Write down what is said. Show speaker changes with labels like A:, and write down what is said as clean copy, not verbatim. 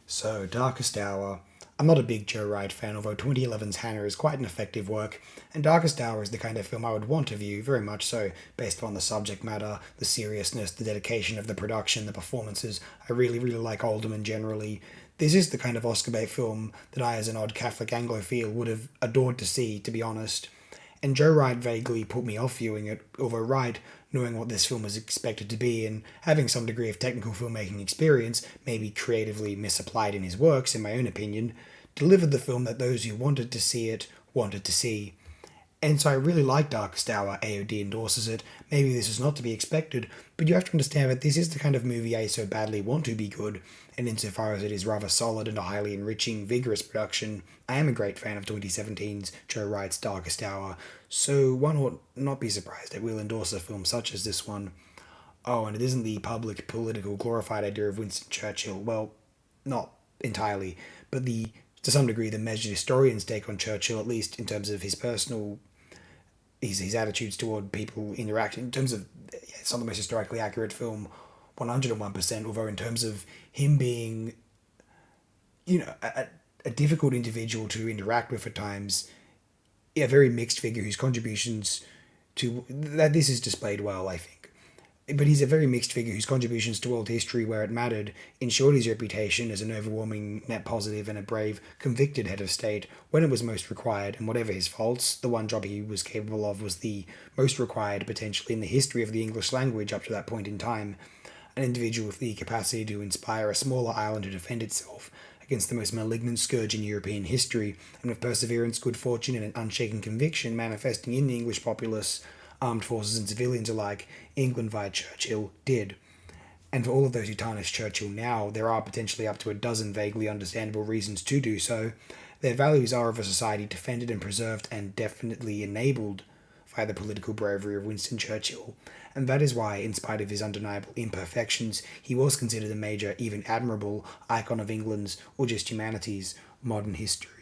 A: So, Darkest Hour. I'm not a big Joe Wright fan, although 2011's Hannah is quite an effective work, and Darkest Hour is the kind of film I would want to view, very much so, based on the subject matter, the seriousness, the dedication of the production, the performances. I really, really like Oldham generally. This is the kind of Oscar bait film that I, as an odd Catholic Anglophile, would have adored to see, to be honest. And Joe Wright vaguely put me off viewing it, although Wright, knowing what this film was expected to be and having some degree of technical filmmaking experience, maybe creatively misapplied in his works, in my own opinion, delivered the film that those who wanted to see it wanted to see. And so I really like Darkest Hour. AOD endorses it. Maybe this is not to be expected, but you have to understand that this is the kind of movie I so badly want to be good, and insofar as it is rather solid and a highly enriching, vigorous production, I am a great fan of 2017's Joe Wright's Darkest Hour, so one ought not be surprised that we'll endorse a film such as this one. Oh, and it isn't the public, political, glorified idea of Winston Churchill. Well, not entirely, but to some degree, the measured historian's take on Churchill, at least in terms of his personal his attitudes toward people interacting. In terms of, it's not the most historically accurate film, 101%. Although in terms of him being, a difficult individual to interact with at times, a very mixed figure whose contributions to that this is displayed well, I think. But he's a very mixed figure whose contributions to world history where it mattered ensured his reputation as an overwhelming net positive and a brave, convicted head of state when it was most required, and whatever his faults, the one job he was capable of was the most required potentially in the history of the English language up to that point in time. An individual with the capacity to inspire a smaller island to defend itself against the most malignant scourge in European history, and with perseverance, good fortune, and an unshaken conviction manifesting in the English populace, armed forces and civilians alike, England via Churchill did. And for all of those who tarnish Churchill now, there are potentially up to a dozen vaguely understandable reasons to do so. Their values are of a society defended and preserved and definitely enabled via the political bravery of Winston Churchill. And that is why, in spite of his undeniable imperfections, he was considered a major, even admirable, icon of England's, or just humanity's, modern history.